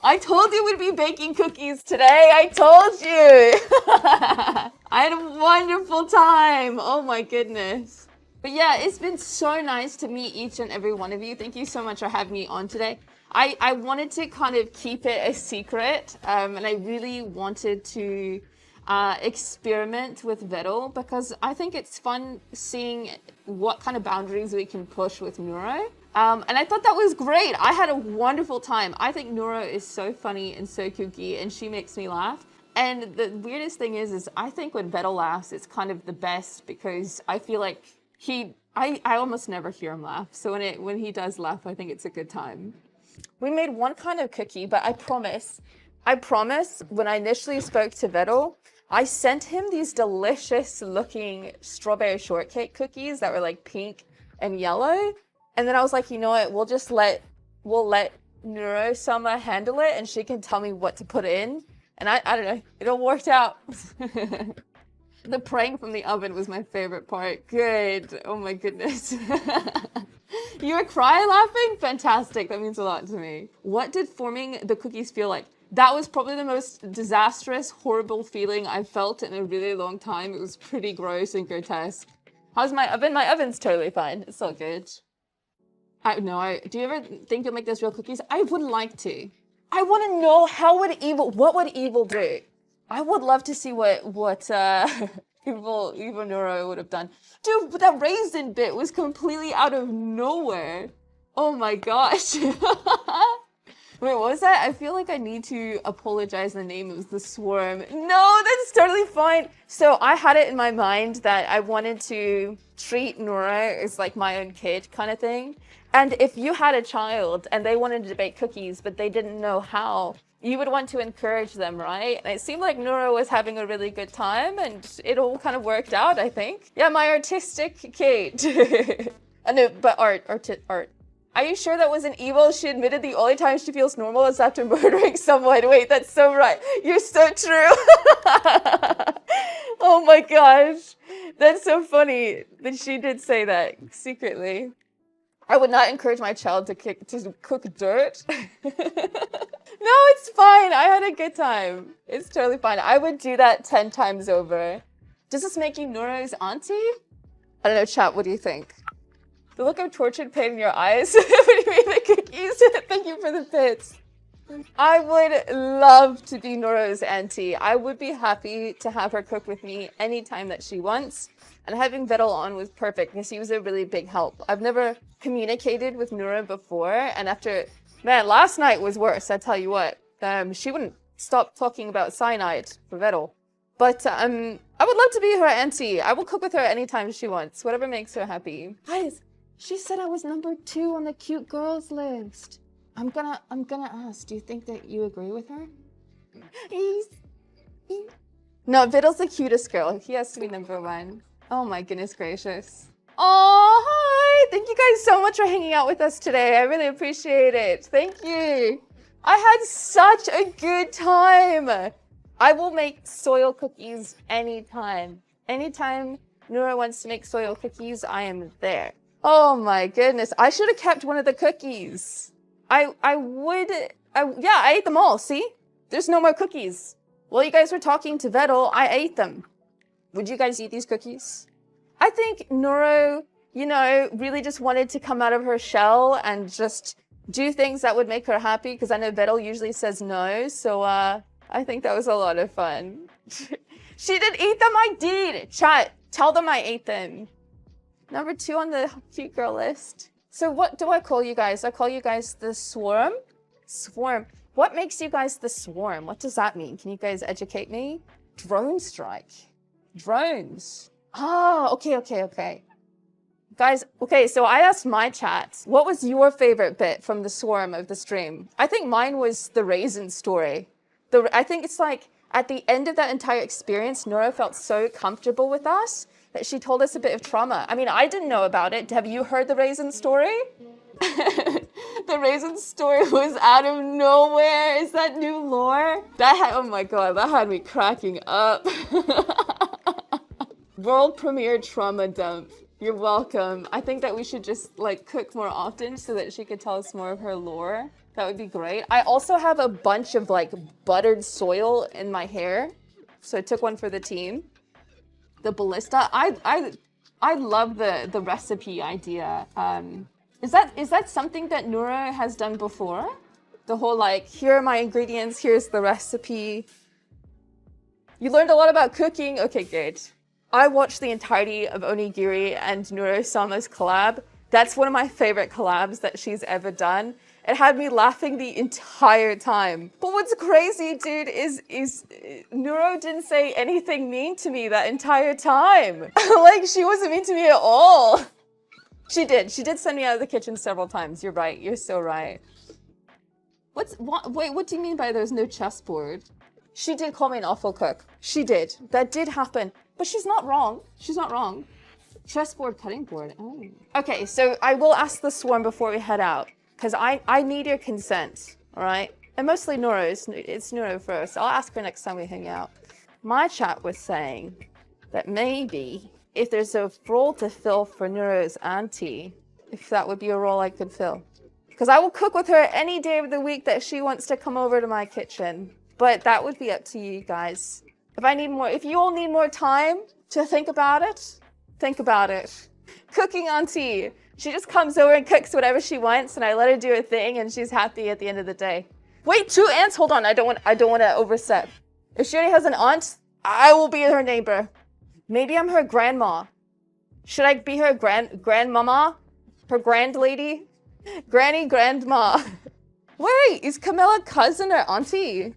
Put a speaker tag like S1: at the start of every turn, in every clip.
S1: I told you we'd be baking cookies today. I told you. I had a wonderful time. Oh my goodness. But yeah, it's been so nice to meet each and every one of you. Thank you so much for having me on today. I wanted to kind of keep it a secret, and I really wanted to experiment with Vedal because I think it's fun seeing what kind of boundaries we can push with Neuro. And I thought that was great. I had a wonderful time. I think Neuro is so funny and so kooky, and she makes me laugh. And the weirdest thing is I think when Vedal laughs, it's kind of the best because I feel like I almost never hear him laugh. So when he does laugh, I think it's a good time. We made one kind of cookie, but I promise, when I initially spoke to Vedal, I sent him these delicious looking strawberry shortcake cookies that were like pink and yellow. And then I was like, you know what, we'll let Neuro Summer handle it and she can tell me what to put in. And I don't know, it all worked out. The praying from the oven was my favorite part. Good. Oh my goodness. You were cry laughing? Fantastic. That means a lot to me. What did forming the cookies feel like? That was probably the most disastrous, horrible feeling I've felt in a really long time. It was pretty gross and grotesque. How's my oven? My oven's totally fine. It's all good. Do you ever think you'll make those real cookies? I would like to. I want to know what would evil do? I would love to see what evil Neuro would have done. Dude, but that raisin bit was completely out of nowhere. Oh my gosh. Wait, what was that? I feel like I need to apologize. The name of the swarm. No, that's totally fine. So I had it in my mind that I wanted to treat Neuro as like my own kid kind of thing. And if you had a child and they wanted to bake cookies, but they didn't know how, you would want to encourage them, right? And it seemed like Neuro was having a really good time and it all kind of worked out, I think. Yeah, my artistic Kate. No, but art. Are you sure that wasn't evil? She admitted the only time she feels normal is after murdering someone. Wait, that's so right. You're so true. Oh my gosh. That's so funny that she did say that secretly. I would not encourage my child to cook dirt. No, it's fine. I had a good time. It's totally fine. I would do that 10 times over. Does this make you Neuro's auntie? I don't know, chat, what do you think? The look of tortured pain in your eyes when you made the cookies. Thank you for the bits. I would love to be Neuro's auntie. I would be happy to have her cook with me anytime that she wants. And having Vedal on was perfect because he was a really big help. I've never communicated with Neuro before, and man, last night was worse, I tell you what. She wouldn't stop talking about cyanide for Vedal. But I would love to be her auntie. I will cook with her anytime she wants, whatever makes her happy. Guys, she said I was number 2 on the cute girls list. I'm gonna ask, do you think that you agree with her? No, Vidal's the cutest girl. He has to be number 1. Oh my goodness gracious. Oh, hi! Thank you guys so much for hanging out with us today. I really appreciate it. Thank you. I had such a good time. I will make soil cookies anytime. Anytime Neuro wants to make soil cookies, I am there. Oh my goodness. I should have kept one of the cookies. I ate them all. See? There's no more cookies. While you guys were talking to Vedal, I ate them. Would you guys eat these cookies? I think Neuro, really just wanted to come out of her shell and just do things that would make her happy, because I know Vedal usually says no, so I think that was a lot of fun. She didn't eat them? I did! Chat, tell them I ate them. Number 2 on the cute girl list. So what do I call you guys? I call you guys the swarm? Swarm. What makes you guys the swarm? What does that mean? Can you guys educate me? Drone strike. Drones. Oh, okay. Guys, okay, so I asked my chat, what was your favorite bit from the swarm of the stream? I think mine was the raisin story. I think it's like, at the end of that entire experience, Neuro felt so comfortable with us that she told us a bit of trauma. I mean, I didn't know about it. Have you heard the raisin story? The raisin story was out of nowhere. Is that new lore? Oh my god, that had me cracking up. World premiere trauma dump. You're welcome. I think that we should just like cook more often so that she could tell us more of her lore. That would be great. I also have a bunch of like buttered soil in my hair. So I took one for the team. The ballista. I love the recipe idea. Is that something that Neuro has done before? The whole like, here are my ingredients, here's the recipe. You learned a lot about cooking. Okay, good. I watched the entirety of Onigiri and Neuro-sama's collab. That's one of my favorite collabs that she's ever done. It had me laughing the entire time. But what's crazy, dude, is Neuro didn't say anything mean to me that entire time. Like, she wasn't mean to me at all. She did. She did send me out of the kitchen several times. You're right. You're so right. Wait, what do you mean by there's no chessboard? She did call me an awful cook. She did. That did happen. But she's not wrong. She's not wrong. Chessboard, cutting board. Oh. Okay, so I will ask the swarm before we head out. Because I need your consent, all right? And mostly Neuro's. It's Neuro first. I'll ask her next time we hang out. My chat was saying that maybe if there's a role to fill for Neuro's auntie, if that would be a role I could fill. Because I will cook with her any day of the week that she wants to come over to my kitchen. But that would be up to you guys. If you all need more time to think about it, think about it. Cooking auntie. She just comes over and cooks whatever she wants, and I let her do her thing, and she's happy at the end of the day. Wait, 2 aunts? Hold on, I don't want to overstep. If she already has an aunt, I will be her neighbor. Maybe I'm her grandma. Should I be her grandmama? Her grand lady? Granny grandma. Wait, is Camilla cousin or auntie?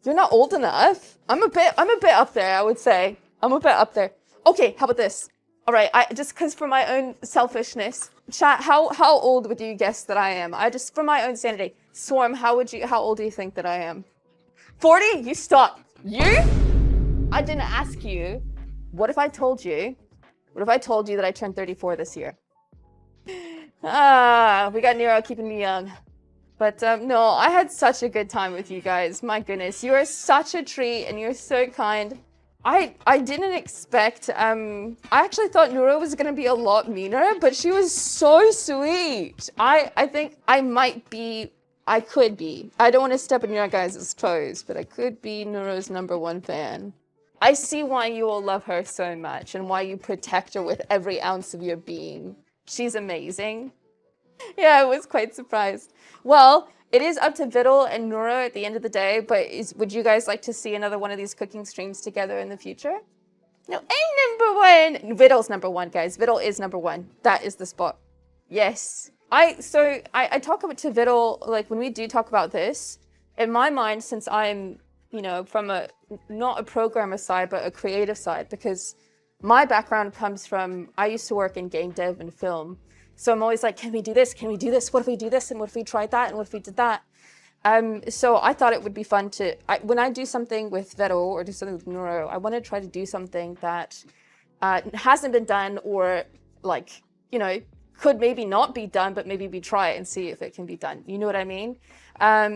S1: You're not old enough. I'm a bit up there, I would say. I'm a bit up there. Okay, how about this? All right, just because for my own selfishness, chat, how old would you guess that I am? For my own sanity. Swarm, how old do you think that I am? 40? You stop. You? I didn't ask you. What if I told you that I turned 34 this year? We got Neuro keeping me young. But no, I had such a good time with you guys. My goodness, you are such a treat and you're so kind. I didn't expect, I actually thought Neuro was going to be a lot meaner, but she was so sweet. I think I could be. I don't want to step on your guys' toes, but I could be Neuro's #1 fan. I see why you all love her so much and why you protect her with every ounce of your being. She's amazing. Yeah, I was quite surprised. Well, it is up to Vedal and Neuro at the end of the day, but would you guys like to see another one of these cooking streams together in the future? No, I'm #1. Vedal's #1, guys. Vedal is #1. That is the spot. Yes. I talk about to Vedal, like when we do talk about this, in my mind, since I'm, from not a programmer side, but a creative side, because my background comes from, I used to work in game dev and film. So I'm always like, can we do this? Can we do this? What if we do this? And what if we tried that? And what if we did that? So I thought it would be fun when I do something with Vedal or do something with Neuro, I want to try to do something that hasn't been done or could maybe not be done, but maybe we try it and see if it can be done. You know what I mean?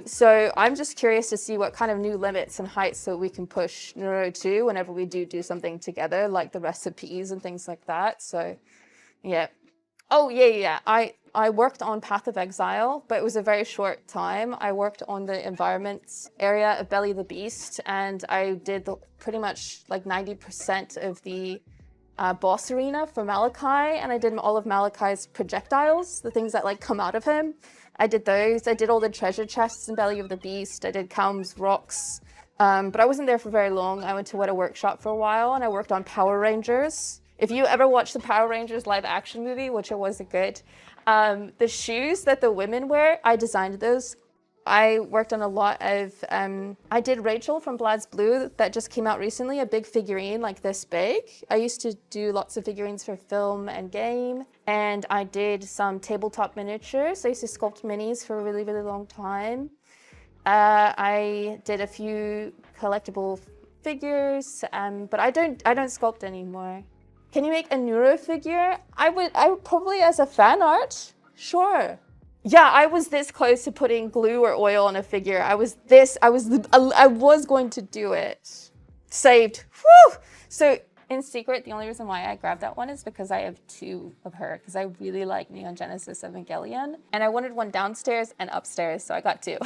S1: So I'm just curious to see what kind of new limits and heights that we can push Neuro to whenever we do something together, like the recipes and things like that. So yeah. Oh, yeah. I worked on Path of Exile, but it was a very short time. I worked on the environments area of Belly the Beast, and I did pretty much like 90% of the boss arena for Malachi, and I did all of Malachi's projectiles, the things that like come out of him. I did those. I did all the treasure chests in Belly of the Beast. I did Calm's Rocks, but I wasn't there for very long. I went to Weta Workshop for a while, and I worked on Power Rangers. If you ever watched the Power Rangers live action movie, which it wasn't good, the shoes that the women wear, I designed those. I worked on a lot of, I did Rachel from Blad's Blue that just came out recently, a big figurine like this big. I used to do lots of figurines for film and game, and I did some tabletop miniatures. I used to sculpt minis for a really, really long time. I did a few collectible figures, but I don't sculpt anymore. Can you make a Neuro figure? I would probably as a fan art, sure. Yeah, I was this close to putting glue or oil on a figure. I was going to do it. Saved. Whew! So In secret, the only reason why I grabbed that one is because I have 2 of her, because I really like Neon Genesis Evangelion, and I wanted one downstairs and upstairs, so I got 2.